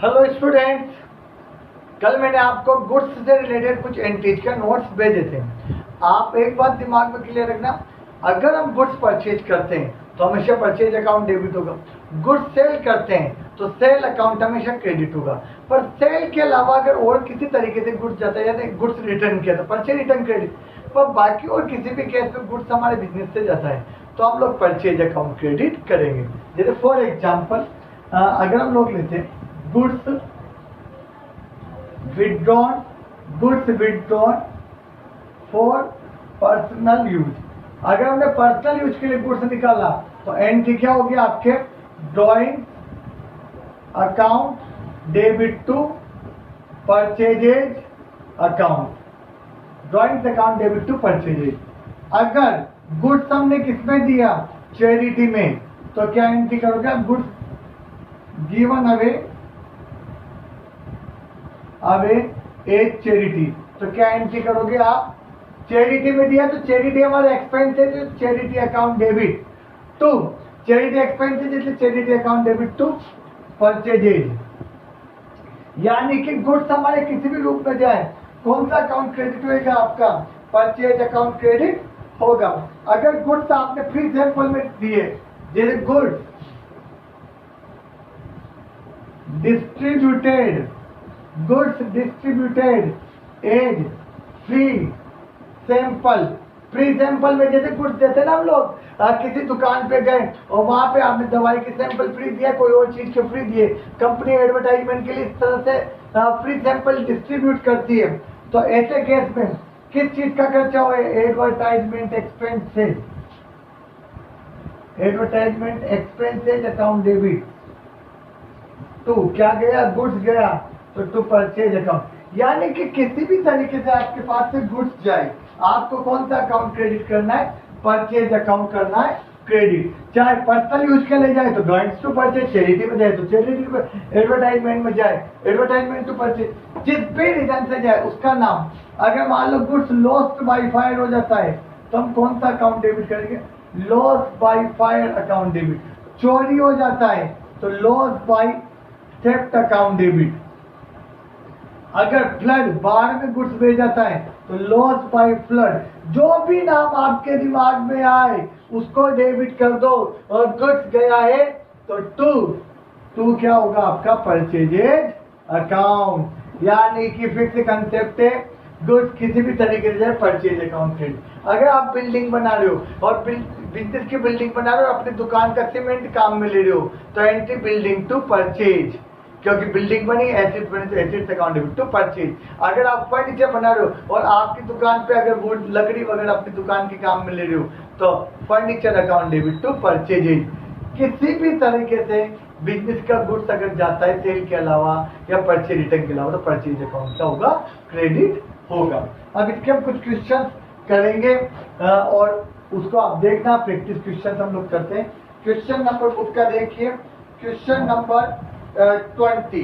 Hello students, कल मैंने आपको गुड्स से रिलेटेड कुछ एंट्रीज का नोट्स भेजे थे। आप एक बात दिमाग में क्लियर रखना, अगर हम गुड्स परचेज करते हैं तो हमेशा परचेज अकाउंट डेबिट होगा। गुड्स सेल करते हैं तो सेल अकाउंट हमेशा क्रेडिट होगा। पर सेल के अलावा अगर और किसी तरीके से गुड्स जाता है, जैसे गुड्स रिटर्न किया तो परचेज रिटर्न क्रेडिट, पर बाकी और किसी भी केस में गुड्स हमारे बिजनेस से जाता है तो हम लोग परचेज अकाउंट क्रेडिट करेंगे। जैसे फॉर एग्जाम्पल अगर हम लोग लेते हैं goods withdrawn for personal use. अगर हमने पर्सनल यूज के लिए गुड्स निकाला तो एंट्री क्या होगी आपके, drawing account debit to purchases account, drawing account debit to purchases. अगर गुड्स हमने किसमें दिया, चैरिटी में, तो क्या एंट्री करोगे आप, goods given away as charity, तो क्या एंट्री करोगे आप, चैरिटी में दिया तो चैरिटी हमारे एक्सपेंस है, तो charity account debit to charity expense है, जैसे charity account debit to purchases. यानी कि गुड्स हमारे किसी भी रूप में जाए, कौन सा अकाउंट क्रेडिट होगा आपका, परचेज अकाउंट क्रेडिट होगा। अगर गुड्स आपने फ्री सैंपल में दिए, जैसे goods distributed as free sample, free sample में जैसे कुछ देते ना हम लोग, किसी दुकान पे गए और वहां पे आपने दवाई के सैंपल फ्री दिया, कोई और चीज के फ्री दिए, कंपनी एडवर्टाइजमेंट के लिए इस तरह से फ्री सैंपल डिस्ट्रीब्यूट करती है। तो ऐसे केस में किस चीज का खर्चा हुआ है, advertisement expenses, advertisement expenses account debit to क्या गया, गुड्स गया, तो टू परचेज अकाउंट। यानी कि किसी भी तरीके से आपके पास से गुड्स जाए, आपको कौन सा अकाउंट क्रेडिट करना है, परचेज अकाउंट करना है क्रेडिट। चाहे पर्सनल यूज के लिए जाए तो ड्रॉइंग्स टू परचेज, चैरिटी में जाए तो चैरिटी, एडवर्टाइजमेंट में जाए एडवर्टाइजमेंट टू परचेज, जिस भी रीजन से जाए उसका नाम। अगर मान लो गुड्स लॉस्ट बाय फायर हो जाता है तो हम कौन सा अकाउंट डेबिट करेंगे, loss by fire account debit. चोरी हो जाता है तो loss by theft account debit. अगर फ्लड, बाढ़ में गुड्स भेज जाता है तो लॉस बाय फ्लड। जो भी नाम आपके दिमाग में आए उसको डेबिट कर दो, और गुड्स गया है तो टू क्या होगा आपका, परचेजेज अकाउंट। यानी कि फिक्स कंसेप्ट है, गुड्स किसी भी तरीके से परचेज अकाउंट क्रेडिट। अगर आप बिल्डिंग बना रहे हो और बिजनेस की बिल्डिंग बना रहे हो, अपनी दुकान का सीमेंट काम में ले रहे हो, तो एंट्री बिल्डिंग टू परचेज, क्योंकि बिल्डिंग बनी, एसेट बने, तो assets account debit to purchase. अगर आप फर्नीचर बना रहे हो और आपकी दुकान पे अगर वुड लकड़ी वगैरह अपनी दुकान के काम में ले रहे हो, तो furniture account debit to purchases. किसी भी तरीके से बिजनेस का गुड्स अगर जाता है सेल के अलावा या परचेज रिटर्न के अलावा, तो परचेज अकाउंट का होगा, क्रेडिट होगा। अब इसके हम कुछ क्वेश्चन करेंगे और उसको आप देखना, प्रैक्टिस क्वेश्चन हम लोग करते हैं। क्वेश्चन नंबर बुक का देखिए, क्वेश्चन नंबर 20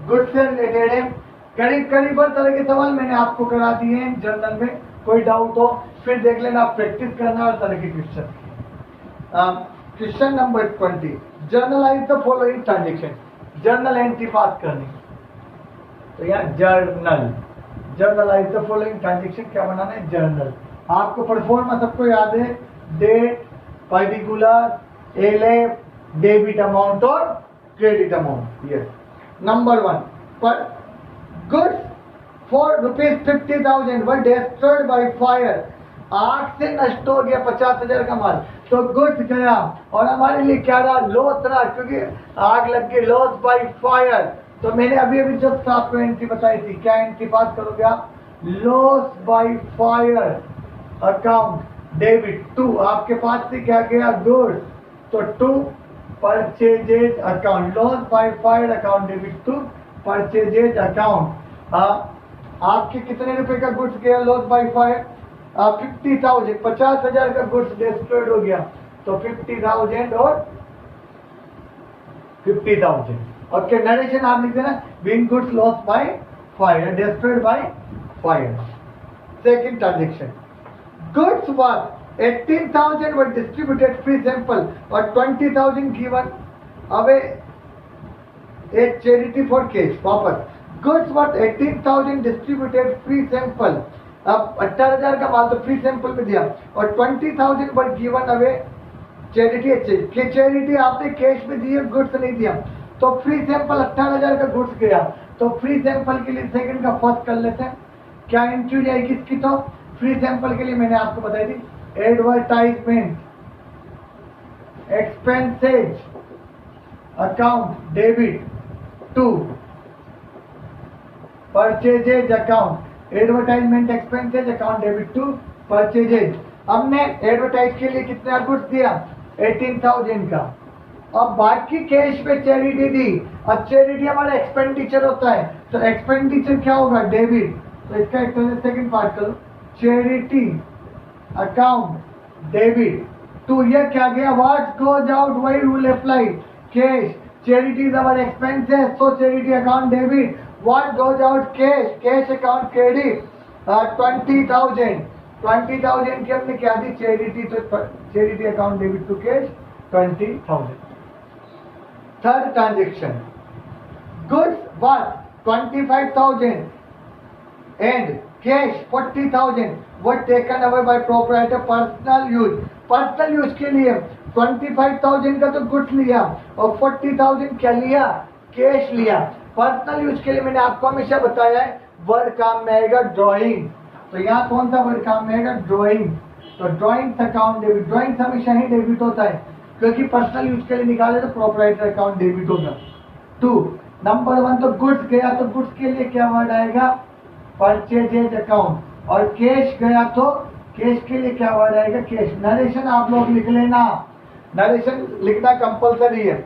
गुड्स से रिलेटेड है। करीब हर तरह के सवाल मैंने आपको करा दिए हैं जर्नल में, कोई डाउट हो फिर देख लेना, प्रैक्टिस करना हर तरह के question. Question number 20, generalized the following transaction, journal entry पास करनी। तो यहाँ जर्नलाइज द फॉलोइंग ट्रांजेक्शन क्या बनाना है, जर्नल। आपको परफॉर्मा सबको याद है, date, particular, LF, debit amount और क्रेडिट अमाउंट। यस, नंबर 1, पर goods for ₹50,000 were destroyed by fire. आग से नष्ट हो गया 50,000 का माल, तो गुड्स गया और हमारे लिए क्या रहा, लॉस रहा, क्योंकि आग लग गई, लॉस बाय फायर। तो मैंने अभी जस्ट आपको एंट्री बताई थी, क्या एंट्री पास करोगे आप, loss by fire account debit to, आपके पास से क्या गया, गुड्स, तो to purchases account, loss by fire account debit to purchases account. आपके कितने रुपए का गुड्स गया लॉस बाय फायर, 50,000, 50,000 का गुड्स डिस्ट्रॉयड हो गया, तो 50,000 और 50,000। ओके, नरेशन आप लिख देना, being goods loss by fire, destroyed by fire. Second transaction, goods worth 18,000 were distributed free sample or 20,000 given away एक चैरिटी फॉर केश वापस, goods worth 18,000 distributed free sample, अब 18,000 का माल तो फ्री सैंपल में दिया, और 20,000 were given away charity exchange, कि charity आपने कैश में दी है, गुड्स नहीं दिया, तो फ्री सैंपल 18,000 का गुड्स गया, तो फ्री सैंपल के लिए सेकंड का फर्स्ट कर लेते हैं, क्या एंट्री जाएगी इसकी, तो फ्री सैंपल के लिए मैंने आपको बताई थी, advertisement expenses account debit to purchases account, advertisement expenses account debit to purchases. हमने एडवर्टाइज के लिए कितना गुड्स दिया, 18,000 का, अब बाकी कैश पे चैरिटी दी, अब चैरिटी हमारा एक्सपेंडिचर होता है, तो एक्सपेंडिचर क्या होगा, डेबिट, तो इसका एक सेकंड पार्ट करो, चैरिटी अकाउंट डेबिट टू, ये क्या गया, व्हाट गोज आउट वही rule apply, cash, charity is our expenses, so charity account debit, what goes out cash, cash account credit, 20,000 की हमने क्या दी, चैरिटी, तो charity account debit to cash 20,000। Third transaction, goods worth 25,000 and cash 40,000 were taken away by proprietor personal use, personal use के लिए 25,000 का तो goods लिया और 40,000 क्या लिया, कैश लिया। पर्सनल यूज के लिए मैंने आपको हमेशा बताया है वर्ड काम में आएगा ड्राइंग, तो यहाँ कौन सा वर्ड काम में आएगा, ड्राइंग, तो ड्राइंग्स अकाउंट डेबिट, ड्राइंग्स हमेशा ही डेबिट होता है क्योंकि पर्सनल यूज के लिए निकाले तो प्रोप्राइटर अकाउंट डेबिट होगा। 2 नंबर 1 तो गुड्स गया तो गुड्स के लिए क्या वर्ड आएगा, परचेजेज अकाउंट, और कैश गया तो कैश के लिए क्या वर्ड आएगा, कैश। नरेशन आप लोग लिख लेना, नरेशन लिखना कंपलसरी है।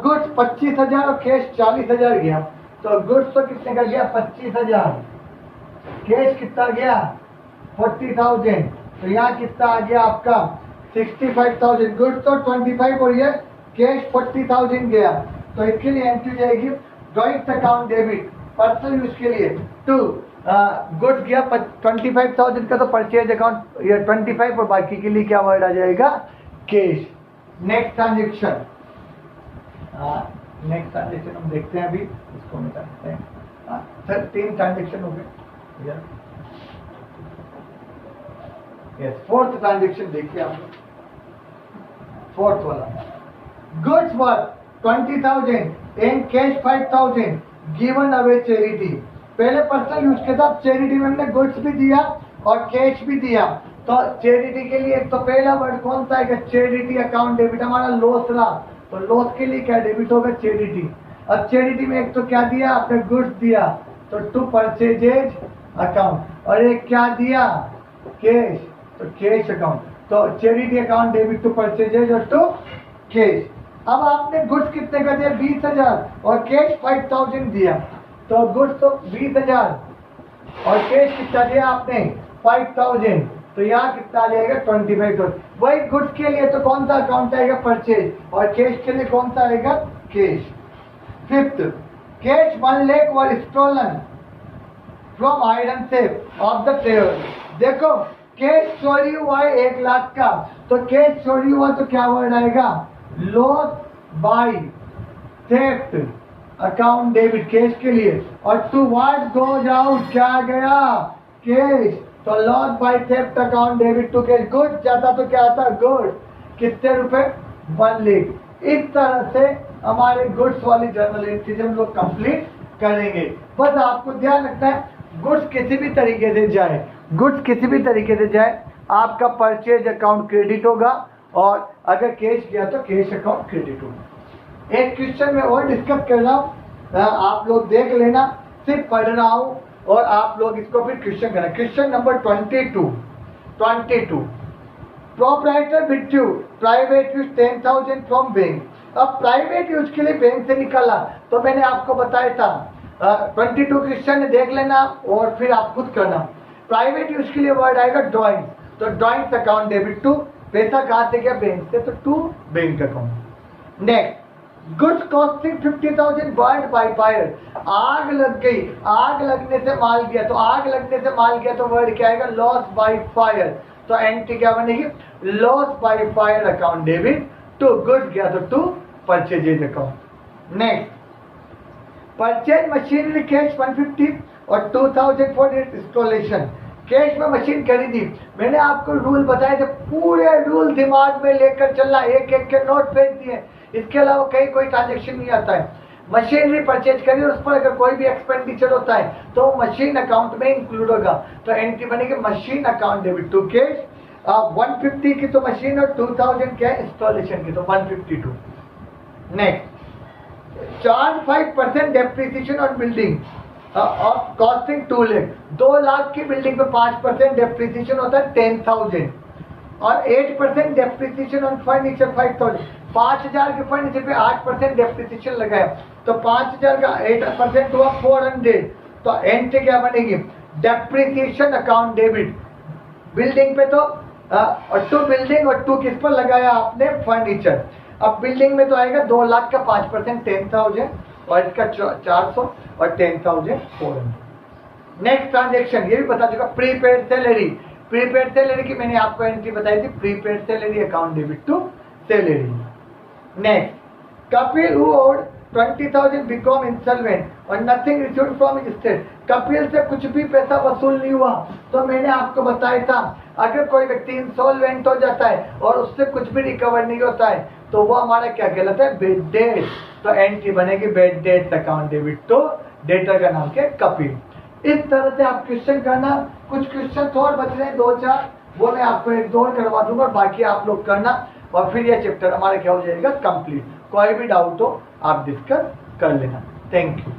गुड्स 25,000 और कैश 40,000 गया, तो गुड्स तो कितने का गया, 25,000, कैश कितना गया 40,000, तो यहाँ कितना आ गया आपका 65,000, गुड्स तो 25 और ये कैश 40,000 गया, तो इसके लिए एंट्री जाएगी drawings account debit personal use के लिए। 2 गुड्स गया 25,000 का तो परचेज अकाउंट ये 25 और बाकी के लिए क्या वर्ड आ जाएगा, कैश। नेक्स्ट ट्रांजेक्शन, हम देखते हैं अभी इसको निकालते हैं। सर 3 ट्रांजेक्शन हो गए, यस। फोर्थ ट्रांजेक्शन देखिए आप, फोर्थ वाला, goods worth 20,000 and cash 5,000 given away charity. पहले पर्सनल यूज के साथ चैरिटी में हमने गुड्स भी दिया और कैश भी दिया, तो चैरिटी के लिए तो पहला वर्ड कौन सा है, चैरिटी अकाउंट डेबिट, हमारा लॉस रहा तो लॉस के लिए क्या डेबिट होगा, चैरिटी। अब चैरिटी में एक तो क्या दिया आपने, गुड्स दिया, तो टू परचेजेज अकाउंट, और एक क्या दिया, कैश, तो कैश अकाउंट, तो charity account debit to purchases और टू कैश। अब आपने गुड्स कितने का दिया, 20,000 और कैश 5,000 दिया, तो गुड्स तो 20,000 और कैश कितना दिया आपने 5,000, तो यहाँ कितना आ जाएगा 25,000। वही गुड्स के लिए तो कौन सा अकाउंट आएगा, परचेज, और कैश के लिए कौन सा आएगा, cash. 5th, cash 1 lakh were stolen from iron safe of the travel. देखो कैश चोरी हुआ है 1 लाख का, तो कैश चोरी हुआ तो क्या वर्ड आएगा, loss by theft account debit, cash के लिए। और टू व्हाट गोज आउट क्या गया, कैश, तो loss by theft account debit to cash. Good जाता तो क्या आता, गुड, कितने रुपए, 1 लाख। इस तरह से हमारे गुड्स वाली जर्नल एंट्रीज हम लोग कंप्लीट करेंगे। बस आपको ध्यान रखना है गुड्स किसी भी तरीके से जाए, गुड्स किसी भी तरीके से जाए आपका परचेज अकाउंट क्रेडिट होगा, और अगर कैश गया तो कैश अकाउंट क्रेडिट होगा। एक क्वेश्चन में और डिस्कस कर रहा हूँ, आप लोग देख लेना, सिर्फ पढ़ रहा हूँ और आप लोग इसको फिर क्वेश्चन करना। Question number 22, proprietor withdrew private use 10,000 from bank. अब प्राइवेट यूज के लिए बैंक से निकाला, तो मैंने आपको बताया था 22 क्वेश्चन देख लेना और फिर आप खुद करना। प्राइवेट यूज के लिए वर्ड आएगा ड्राइंग, तो ड्राइंग्स अकाउंट डेबिट टू, पैसा कहाँ से गया, बैंक से, तो to bank account. Next, goods costing 50,000 burned by fire. आग लग गई, आग लगने से माल गया, तो आग लगने से माल गया तो वर्ड क्या आएगा, लॉस बाय फायर, तो एंट्री क्या बनेगी, loss by fire account debit to goods गया तो to purchases account. Next purchase machinery cash 150 और 2000 फॉर इंस्टॉलेशन। कैश में मशीन खरीदी, मैंने आपको रूल बताए थे, पूरे रूल दिमाग में लेकर चलना, एक एक के नोट भेज दिए, इसके अलावा कहीं कोई ट्रांजेक्शन नहीं आता है। मशीनरी परचेज करिए, उस पर अगर कोई भी एक्सपेंडिचर होता है तो मशीन अकाउंट में इंक्लूड होगा, तो एंट्री बनेगी machine account debit to cash. 150 की तो मशीन और 2000 क्या है इंस्टॉलेशन की, तो 152। Next charge 5% depreciation on building of costing 2 lakh. 2 lakh की बिल्डिंग पे 5% डेप्रिसिएशन होता है 10,000 और 8% डेप्रिसिएशन ऑन फर्नीचर 5,000। 5,000 के फर्नीचर पे 8% डेप्रिसिएशन लगाया, तो 5,000 का 8% हुआ 400। तो एंट्री क्या बनेगी, डेप्रिसिएशन अकाउंट डेबिट बिल्डिंग पे, तो और 2 बिल्डिंग और 2 किस पर लगाया आपने, फर्नीचर। अब बिल्डिंग में तो आएगा 2 लाख का 5% 10,000 और इसका 400 और 10,000 400। नेक्स्ट ट्रांजेक्शन ये भी बता चुका, प्रीपेड सैलरी। प्रीपेड सैलरी की मैंने आपको एंट्री बताई थी, prepaid salary account debit to salary. Next Kapil who owed 20,000 become insolvent और nothing received from state. Kapil से कुछ भी पैसा वसूल नहीं हुआ, तो मैंने आपको बताया था अगर कोई व्यक्ति इंसॉल्वेंट हो जाता है और उससे कुछ भी रिकवर नहीं होता है तो वो हमारा क्या कहलाता है, बेड डेट। तो एंट्री बनेगी bad debt account debit to debtor का नाम क्या, कपिल। इस तरह से आप क्वेश्चन करना, कुछ क्वेश्चन और बच रहे हैं 2-4, वो मैं आपको 1-2 और करवा दूंगा, बाकी आप लोग करना और फिर ये चैप्टर हमारा क्या हो जाएगा कंप्लीट। कोई भी डाउट हो आप डिस्कस कर लेना। Thank you.